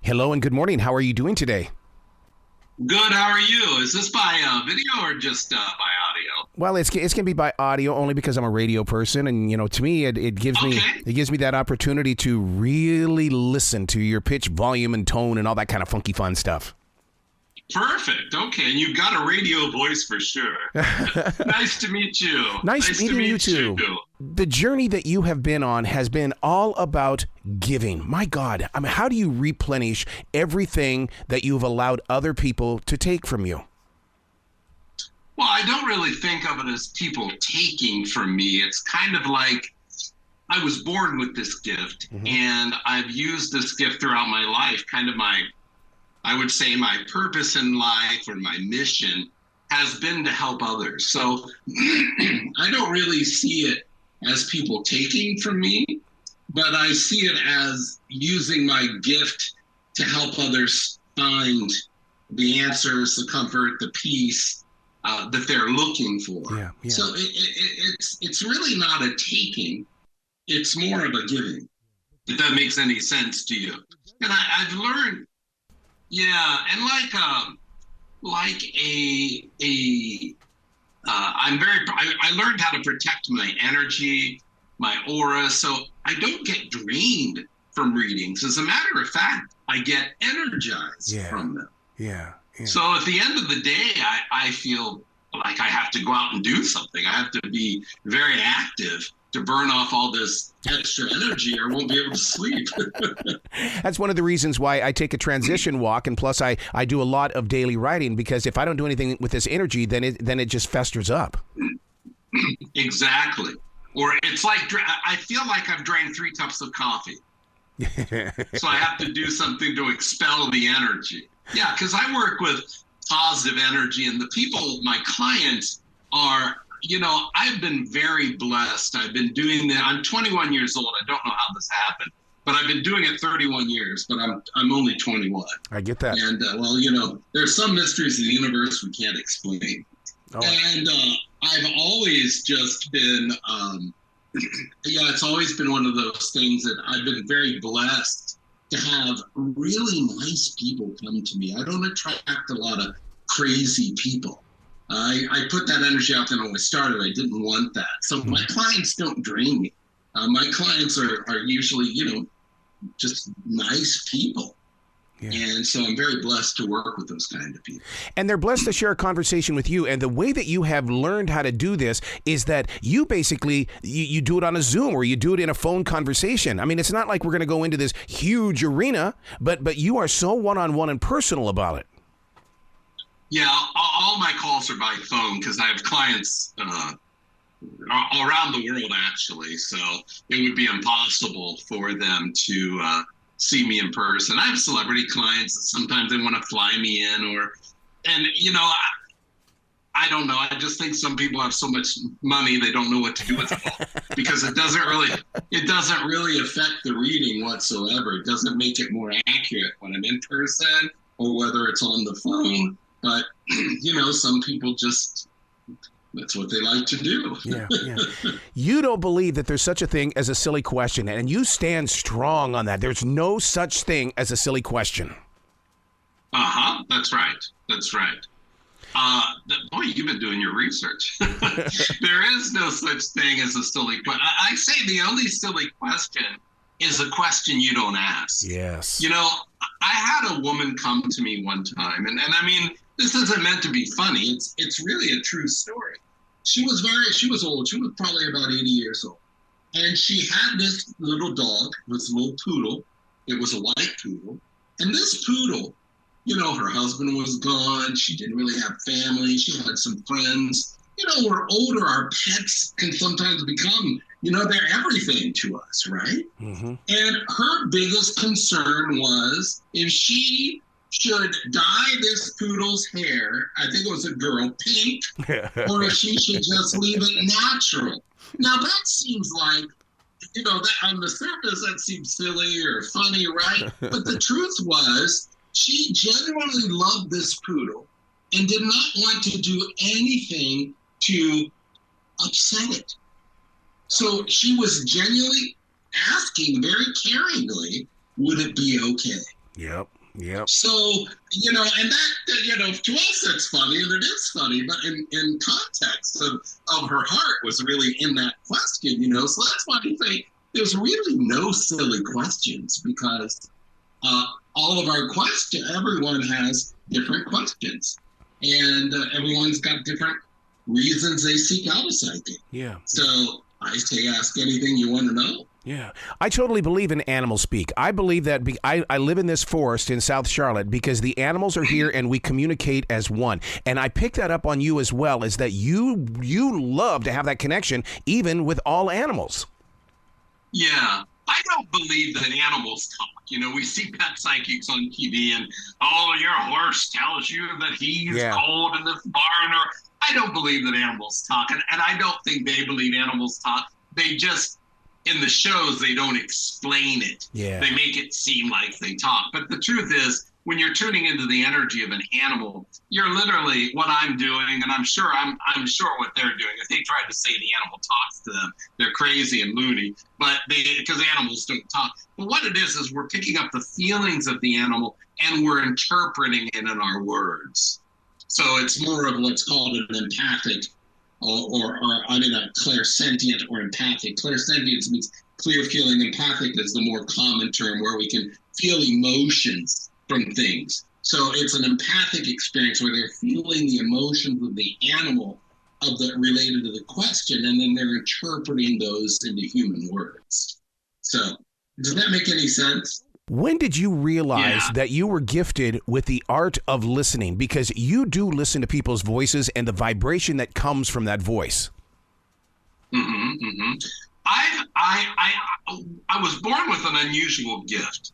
Hello and good morning. How are you doing today? Good. How are you? Is this by video or just by audio? Well, it's going to be by audio only because I'm a radio person, and to me it gives me Okay. that opportunity to really listen to your pitch, volume, and tone, and all that kind of funky fun stuff. Perfect. Okay. And you've got a radio voice for sure. Nice to meet you. Nice meeting you too. The journey that you have been on has been all about giving. My God, I mean, how do you replenish everything that you've allowed other people to take from you? Well, I don't really think of it as people taking from me. It's kind of like I was born with this gift, and I've used this gift throughout my life. Kind of I would say my purpose in life or my mission has been to help others. So I don't really see it as people taking from me, but I see it as using my gift to help others find the answers, the comfort, the peace that they're looking for. Yeah. So it's really not a taking. It's more of a giving, if that makes any sense to you. And I've learned, yeah, and I learned how to protect my energy, my aura, so I don't get drained from readings. As a matter of fact, I get energized from them. Yeah. So at the end of the day, I feel like I have to go out and do something. I have to be very active to burn off all this extra energy, or I won't be able to sleep. That's one of the reasons why I take a transition walk, and plus I do a lot of daily writing, because if I don't do anything with this energy, then it just festers up. Exactly. Or it's like I feel like I've drank 3 cups of coffee. So I have to do something to expel the energy. Yeah, because I work with positive energy, and the people, my clients, are, I've been very blessed. I've been doing that. I'm 21 years old. I don't know how this happened, but I've been doing it 31 years, but I'm only 21. I get that. And, there's some mysteries of the universe we can't explain. Oh. And I've always just been, it's always been one of those things that I've been very blessed to have really nice people come to me. I don't attract a lot of crazy people. I put that energy out there when I started. I didn't want that. So my clients don't drain me. My clients are usually, just nice people. Yeah. And so I'm very blessed to work with those kind of people. And they're blessed to share a conversation with you. And the way that you have learned how to do this is that you basically, you do it on a Zoom, or you do it in a phone conversation. I mean, it's not like we're going to go into this huge arena, but you are so one-on-one and personal about it. Yeah, all my calls are by phone because I have clients around the world, actually. So it would be impossible for them to see me in person. I have celebrity clients that sometimes they want to fly me in, I don't know. I just think some people have so much money they don't know what to do with it all, because it doesn't really affect the reading whatsoever. It doesn't make it more accurate when I'm in person or whether it's on the phone. But, some people just, that's what they like to do. Yeah. You don't believe that there's such a thing as a silly question, and you stand strong on that. There's no such thing as a silly question. That's right. Boy, you've been doing your research. There is no such thing as a silly question. I say the only silly question is a question you don't ask. Yes. I had a woman come to me one time, and I mean, this isn't meant to be funny. It's really a true story. She was old. She was probably about 80 years old. And she had this little dog, this little poodle. It was a white poodle. And this poodle, her husband was gone. She didn't really have family. She had some friends. We're older. Our pets can sometimes become, they're everything to us, right? Mm-hmm. And her biggest concern was if she should dye this poodle's hair, I think it was a girl, pink, or if she should just leave it natural. Now that seems like, that on the surface that seems silly or funny, right? But the truth was, she genuinely loved this poodle and did not want to do anything to upset it. So she was genuinely asking very caringly, would it be okay? Yep. Yep. So, and that, to us it's funny, and it is funny, but in context of her heart was really in that question, so that's why I think there's really no silly questions, because all of our questions, everyone has different questions, and everyone's got different reasons they seek out a psychic. Yeah. So I say, ask anything you want to know. Yeah. I totally believe in animal speak. I believe that I live in this forest in South Charlotte because the animals are here and we communicate as one. And I picked that up on you as well, is that you love to have that connection even with all animals. Yeah. I don't believe that animals talk. We see pet psychics on TV and, your horse tells you that he's cold in this barn. Or I don't believe that animals talk. And I don't think they believe animals talk. They just, in the shows, they don't explain it. Yeah. They make it seem like they talk. But the truth is, when you're tuning into the energy of an animal, you're literally what I'm doing, and I'm sure what they're doing. If they tried to say the animal talks to them, they're crazy and loony. But because animals don't talk. But what it is we're picking up the feelings of the animal and we're interpreting it in our words. So it's more of what's called an empathic, or a clairsentient or empathic. Clairsentient means clear feeling. Empathic is the more common term, where we can feel emotions from things. So it's an empathic experience where they're feeling the emotions of the animal related to the question, and then they're interpreting those into human words. So does that make any sense? When did you realize that you were gifted with the art of listening? Because you do listen to people's voices and the vibration that comes from that voice. Mm-hmm, mm-hmm. I was born with an unusual gift.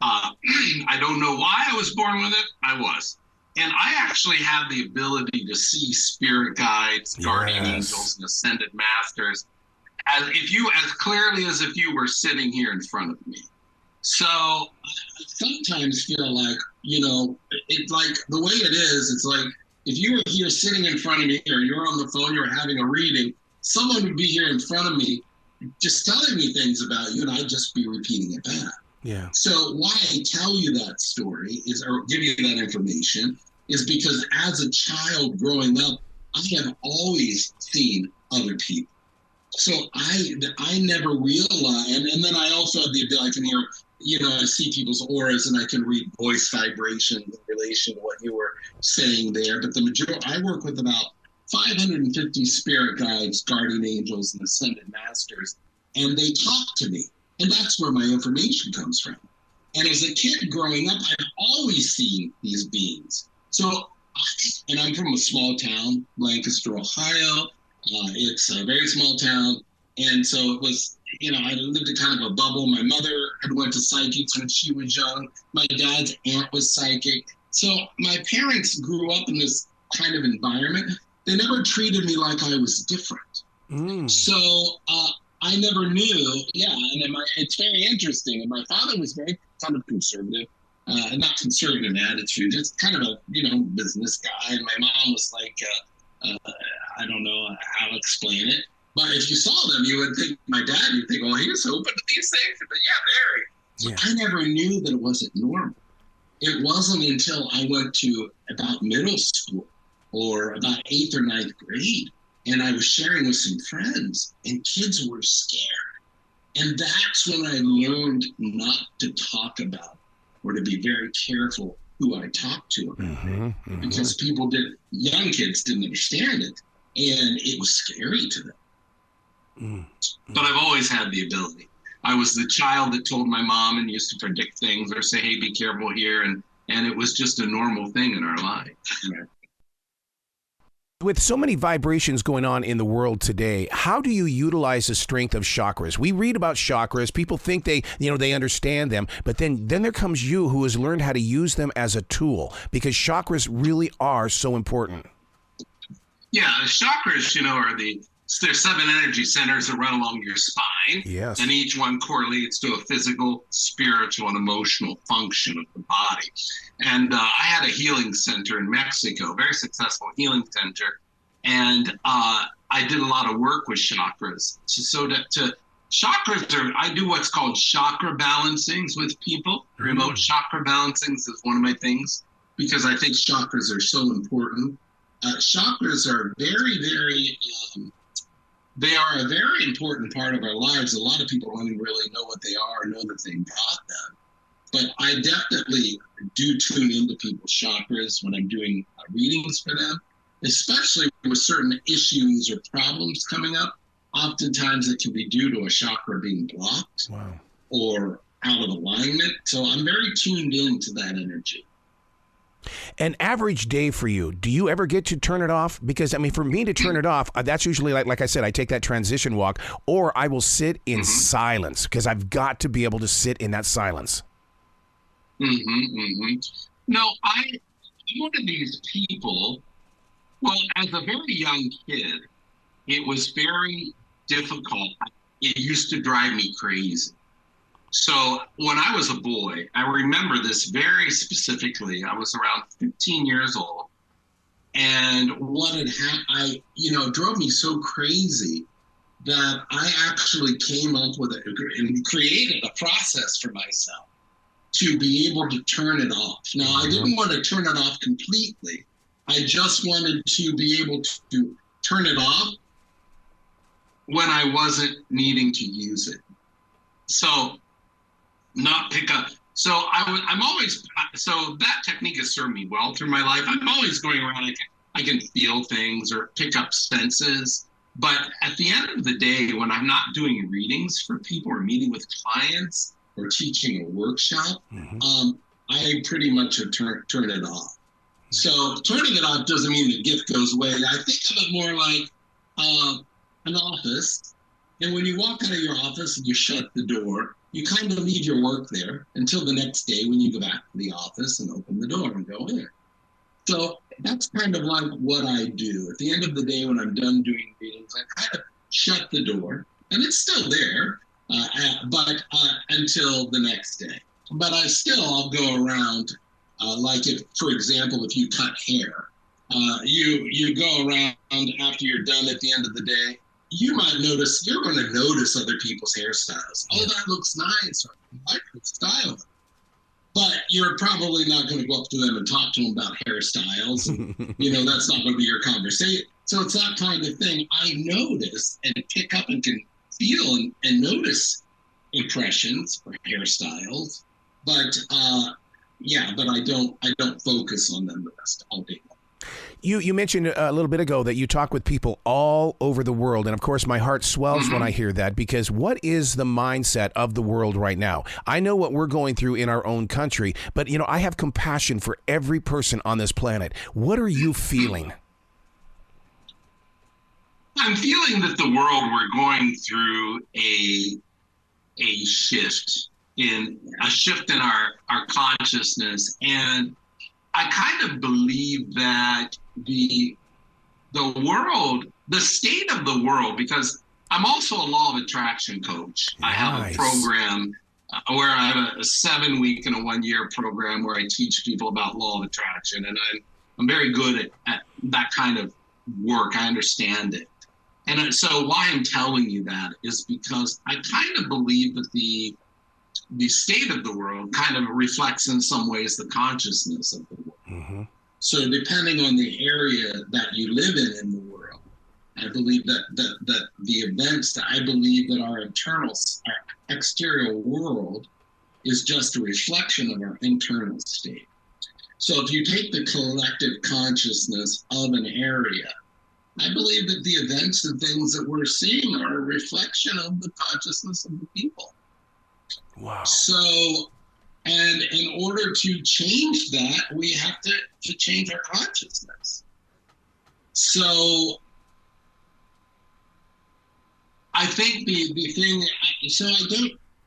I don't know why I was born with it. I was. And I actually have the ability to see spirit guides, guardian angels, and ascended masters as clearly as if you were sitting here in front of me. So I sometimes feel like, it's like the way it is, it's like if you were here sitting in front of me, or you're on the phone, you're having a reading, someone would be here in front of me just telling me things about you, and I'd just be repeating it back. Yeah. So why I tell you that story or give you that information is because as a child growing up, I have always seen other people. So I never realized, and then I also have the ability, I can hear, I see people's auras and I can read voice vibrations in relation to what you were saying there. But the majority, I work with about 550 spirit guides, guardian angels, and ascended masters, and they talk to me. And that's where my information comes from. And as a kid growing up, I've always seen these beings. So, I'm from a small town, Lancaster, Ohio. It's a very small town. And so it was, I lived in kind of a bubble. My mother had went to psychics when she was young. My dad's aunt was psychic. So my parents grew up in this kind of environment. They never treated me like I was different. So I never knew. Yeah, and it's very interesting. And my father was very kind of conservative, not conservative in attitude, just kind of a business guy. And my mom was like, I don't know how to explain it, but if you saw them, you would think you'd think, oh, he was open to these things. But yeah, very. So I never knew that it wasn't normal. It wasn't until I went to about middle school or about 8th or 9th grade, and I was sharing with some friends, and kids were scared. And that's when I learned not to talk about or to be very careful who I talked to about it, because young kids didn't understand it, and it was scary to them. But I've always had the ability. I was the child that told my mom and used to predict things or say, hey, be careful here, and it was just a normal thing in our life. With so many vibrations going on in the world today, how do you utilize the strength of chakras? We read about chakras. People think they understand them, but then there comes you who has learned how to use them as a tool, because chakras really are so important. Yeah, chakras, there's 7 energy centers that run along your spine. Yes. And each one correlates to a physical, spiritual, and emotional function of the body. And I had a healing center in Mexico, very successful healing center. And I did a lot of work with chakras to I do what's called chakra balancings with people. Remote chakra balancings is one of my things because I think chakras are so important. Chakras are they are a very important part of our lives. A lot of people don't even really know what they are or know that they got them. But I definitely do tune into people's chakras when I'm doing readings for them, especially with certain issues or problems coming up. Oftentimes it can be due to a chakra being blocked or out of alignment. So I'm very tuned into that energy. An average day for you, do you ever get to turn it off? Because, I mean, for me to turn it off, that's usually, like I said, I take that transition walk, or I will sit in silence because I've got to be able to sit in that silence. No, I'm one of these people. Well, as a very young kid, it was very difficult. It used to drive me crazy. So when I was a boy, I remember this very specifically. I was around 15 years old, and what had happened, drove me so crazy that I actually came up with and created a process for myself to be able to turn it off. Now, I didn't want to turn it off completely. I just wanted to be able to turn it off when I wasn't needing to use it. So not pick up. So that technique has served me well through my life. I'm always going around. I can feel things or pick up senses. But at the end of the day, when I'm not doing readings for people or meeting with clients or teaching a workshop, I pretty much have turned it off. So turning it off doesn't mean the gift goes away. I think of it more like an office. And when you walk out of your office and you shut the door, you kind of leave your work there until the next day when you go back to the office and open the door and go in. So that's kind of like what I do. At the end of the day, when I'm done doing readings, I kind of shut the door, and it's still there, but until the next day. But I'll go around, like if, for example, if you cut hair, you go around after you're done at the end of the day. You're going to notice other people's hairstyles. Oh, that looks nice. Or, I like the style. But you're probably not going to go up to them and talk to them about hairstyles. That's not going to be your conversation. So it's that kind of thing. I notice and pick up and can feel and notice impressions for hairstyles. But I don't focus on them the rest all day long. You mentioned a little bit ago that you talk with people all over the world. And of course, my heart swells when I hear that, because what is the mindset of the world right now? I know what we're going through in our own country, but, I have compassion for every person on this planet. What are you feeling? I'm feeling that the world, we're going through a shift in our consciousness. And I kind of believe that the world, the state of the world, because I'm also a law of attraction coach. Nice. I have a program where I have a 7-week and a 1-year program where I teach people about law of attraction. And I'm very good at that kind of work. I understand it. And so why I'm telling you that is because I kind of believe that the state of the world kind of reflects in some ways the consciousness of the world. So depending on the area that you live in the world, I believe that the events that I believe that our exterior world is just a reflection of our internal state. So if you take the collective consciousness of an area, I believe that the events and things that we're seeing are a reflection of the consciousness of the people. Wow. So, and in order to change that, we have to change our consciousness. So I think the thing, so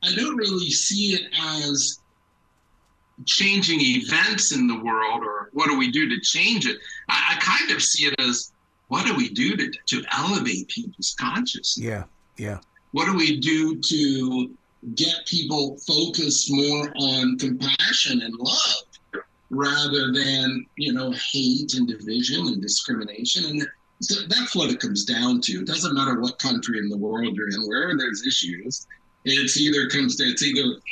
I don't really see it as changing events in the world or what do we do to change it. I kind of see it as what do we do to elevate people's consciousness? Yeah. What do we do to get people focused more on compassion and love rather than, hate and division and discrimination? So that's what it comes down to. It doesn't matter what country in the world you're in, wherever there's issues, it's either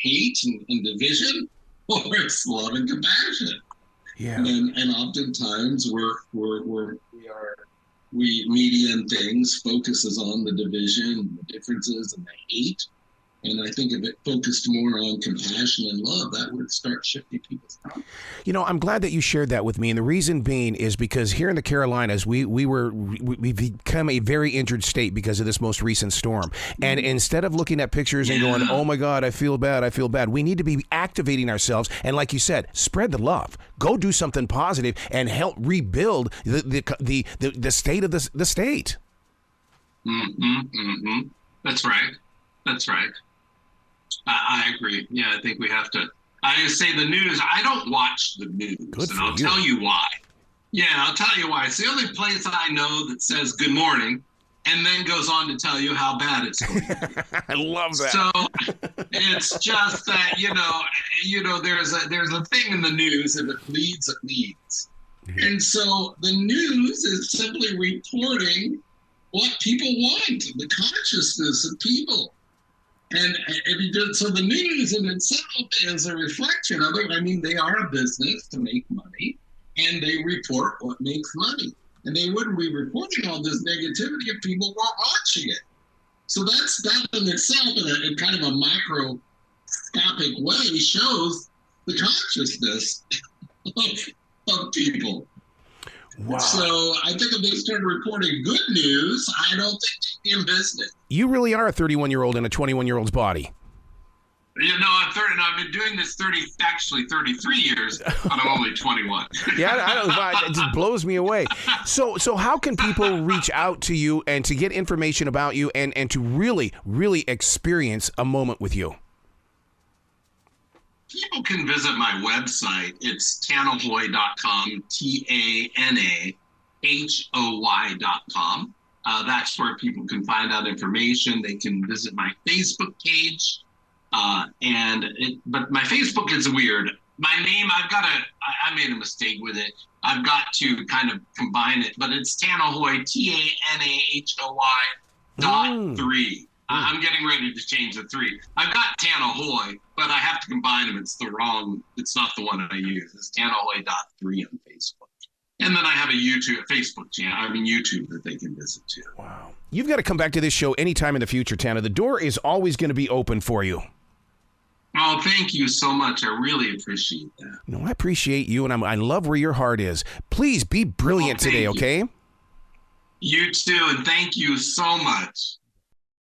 hate and division, or it's love and compassion. Yeah. And oftentimes we media and things focuses on the division, the differences, and the hate. And I think if it focused more on compassion and love, that would start shifting people's thoughts. You know, I'm glad that you shared that with me. And the reason being is because here in the Carolinas, we've become a very injured state because of this most recent storm. And instead of looking at pictures and going, oh my God, I feel bad, we need to be activating ourselves. And like you said, spread the love. Go do something positive and help rebuild the state of the state. That's right. That's right. I agree. Yeah, I think we have to. I say the news. I don't watch the news, and I'll tell you why. Yeah, I'll tell you why. It's the only place I know that says good morning, and then goes on to tell you how bad it's going to be. I love that. So it's just that there's a thing in the news. If it bleeds, it leads. And so the news is simply reporting what people want, the consciousness of people. And if you do, so the news in itself is a reflection of it. I mean, they are a business to make money, and they report what makes money. And they wouldn't be reporting all this negativity if people weren't watching it. So that in itself, in kind of a microscopic way, shows the consciousness of people. Wow. So I think if they started reporting good news, I don't think they'd be in business. You really are a 31-year-old in a 21-year-old's body. I'm 30, and I've been doing this 33 years, but I'm only 21. Yeah, I don't. It just blows me away. So how can people reach out to you and to get information about you and to really, really experience a moment with you? People can visit my website. It's tanahoy.com, TANAHOY.com. That's where people can find out information. They can visit my Facebook page. But my Facebook is weird. My name, I made a mistake with it. I've got to kind of combine it, but it's Tana Hoy, TANAHOY.3. I'm getting ready to change the 3. I've got Tana Hoy, but I have to combine them. It's not the one I use. It's TanaHoy.3 on Facebook. And then I have a Facebook channel, YouTube that they can visit too. Wow. You've got to come back to this show anytime in the future, Tana. The door is always going to be open for you. Oh, thank you so much. I really appreciate that. No, I appreciate you, and I love where your heart is. Please be brilliant today, okay? You too, and thank you so much.